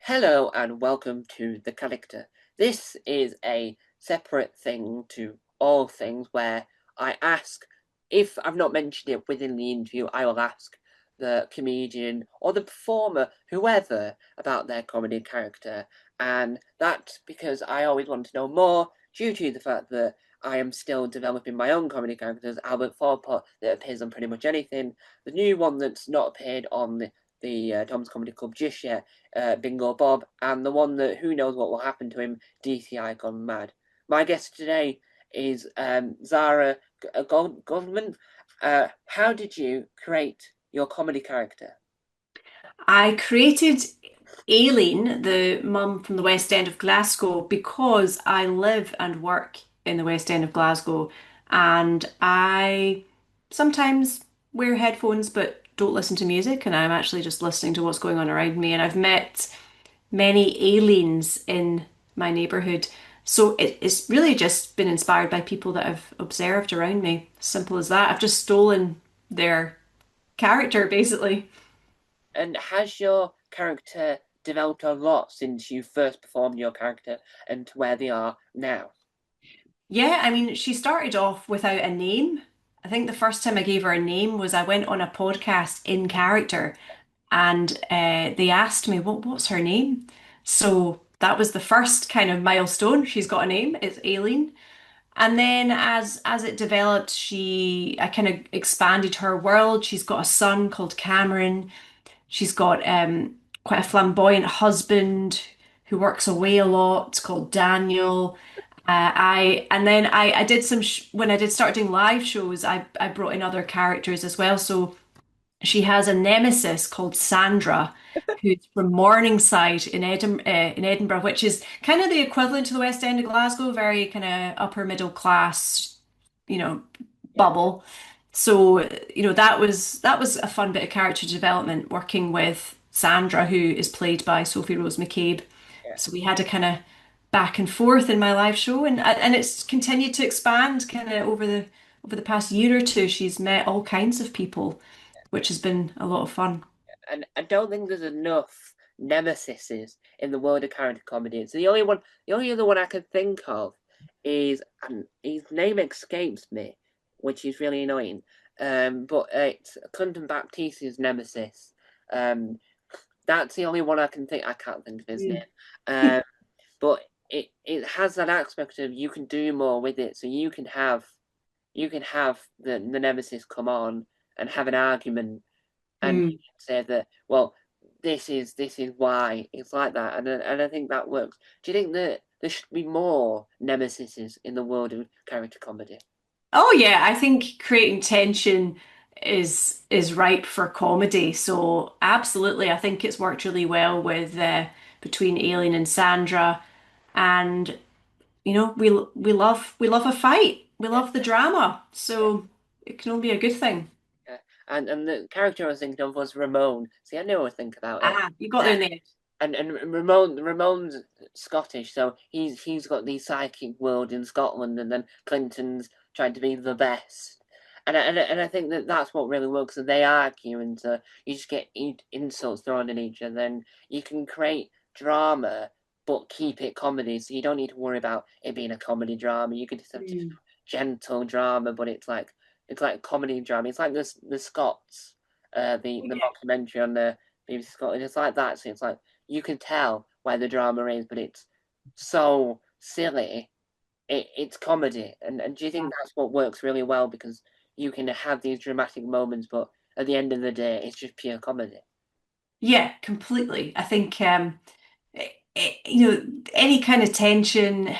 Hello and welcome to The Character. This is a separate thing to all things where I ask, if I've not mentioned it within the interview, I will ask the comedian or the performer, whoever, about their comedy character. And that's because I always want to know more due to the fact that I am still developing my own comedy characters. Albert Forepaugh that appears on pretty much anything. The new one that's not appeared on the Tom's Comedy Club just yet, Bingo Bob, and the one that who knows what will happen to him, DCI Gone Mad. My guest today is Zara Gladman. How did you create your comedy character? I created Aileen, the mum from the West End of Glasgow, because I live and work in the West End of Glasgow, and I sometimes wear headphones but don't listen to music, and I'm actually just listening to what's going on around me. And I've met many Aileens in my neighbourhood. So it's really just been inspired by people that I've observed around me. Simple as that. I've just stolen their character, basically. And has your character developed a lot since you first performed your character and to where they are now? Yeah, I mean, she started off without a name. I think the first time I gave her a name was I went on a podcast in character and they asked me, what's her name? So that was the first kind of milestone. She's got a name, it's Aileen. And then as it developed, I kind of expanded her world. She's got a son called Cameron. She's got quite a flamboyant husband who works away a lot called Daniel. I did when I did start doing live shows, I brought in other characters as well. So she has a nemesis called Sandra, who's from Morningside in Edinburgh, which is kind of the equivalent to the West End of Glasgow, very kind of upper middle class, you know, Yeah, bubble. So, that was a fun bit of character development working with Sandra, who is played by Sophie Rose McCabe. yeah. So we had a kind of back and forth in my live show, and it's continued to expand kind of over the past year or two. She's met all kinds of people, which has been a lot of fun. And I don't think there's enough nemesises in the world of character comedy. It's the only other one I could think of is, and his name escapes me, which is really annoying. But it's Clinton Baptiste's nemesis. Um, that's the only one I can think. I can't think of his name. Mm. Um, but it has that aspect of you can do more with it, so you can have the nemesis come on and have an argument and Mm. say that, well, this is why it's like that, and I think that works. Do you think that there should be more nemesises in the world of character comedy? Oh yeah, I think creating tension is ripe for comedy. So absolutely, I think it's worked really well with between Aileen and Sandra, and we love a fight. We Yeah, love the drama. yeah, So it can only be a good thing. yeah. And the character I was thinking of was Ramon. See, I never think about it. Ah, you got Uh, there in the end. and Ramon's Scottish, so he's got the psychic world in Scotland, and then Clinton's trying to be the best. And I think that that's what really works. So they argue, and you just get insults thrown at each other. Then you can create drama, but keep it comedy. So you don't need to worry about it being a comedy drama. You could just have just Mm. gentle drama, but it's like comedy drama. It's like the Scots, the Yeah. documentary on the BBC Scotland. It's like that. So it's like you can tell where the drama is, but it's so silly. It's comedy, and do you think that's what works really well because you can have these dramatic moments, but at the end of the day, it's just pure comedy. Yeah, completely. I think any kind of tension.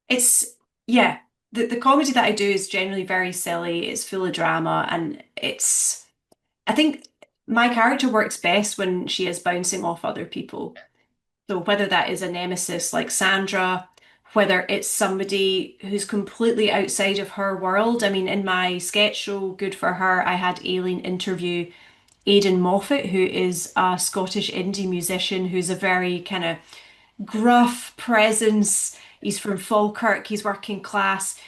It's yeah, the comedy that I do is generally very silly. It's full of drama, and I think my character works best when she is bouncing off other people. So whether that is a nemesis like Sandra, whether it's somebody who's completely outside of her world. I mean, in my sketch show, Good for Her, I had Aileen interview Aidan Moffat, who is a Scottish indie musician who's a very kind of gruff presence. He's from Falkirk, he's working class,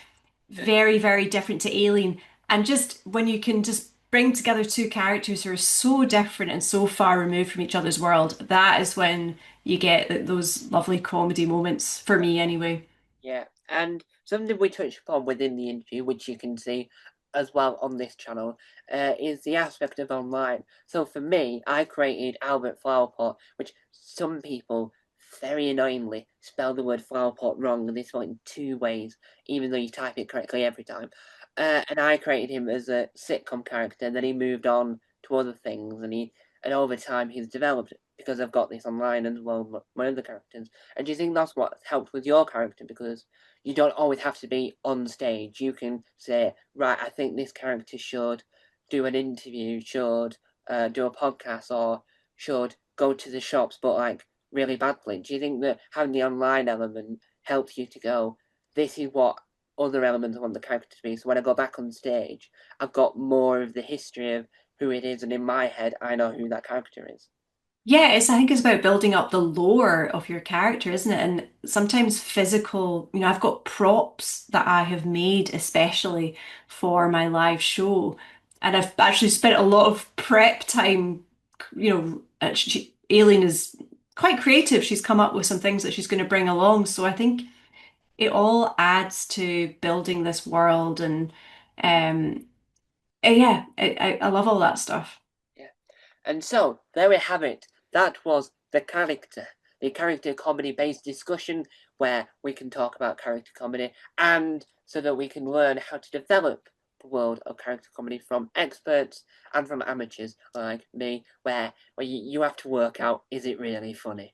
very, very different to Alien. And just when you can just bring together two characters who are so different and so far removed from each other's world, that is when you get those lovely comedy moments for me anyway. Yeah, and something we touched upon within the interview, which you can see as well on this channel, is the aspect of online. So for me, I created Albert Flowerpot, which some people very annoyingly spell the word flowerpot wrong, and they spell it in two ways, even though you type it correctly every time. And I created him as a sitcom character, and then he moved on to other things, and over time he's developed because I've got this online as well, my other characters. And do you think that's what helped with your character? Because you don't always have to be on stage. You can say, right, I think this character should do an interview, should do a podcast, or should go to the shops, but like really badly. Do you think that having the online element helps you to go, this is what other elements I want the character to be? So when I go back on stage, I've got more of the history of who it is, and in my head, I know who that character is. Yeah, I think it's about building up the lore of your character, isn't it? And sometimes physical, I've got props that I have made especially for my live show. And I've actually spent a lot of prep time, Aileen is quite creative. She's come up with some things that she's going to bring along. So I think it all adds to building this world. And um, yeah, I love all that stuff. Yeah. And so there we have it. That was the character comedy based discussion where we can talk about character comedy and so that we can learn how to develop the world of character comedy from experts and from amateurs like me, where you have to work out, is it really funny?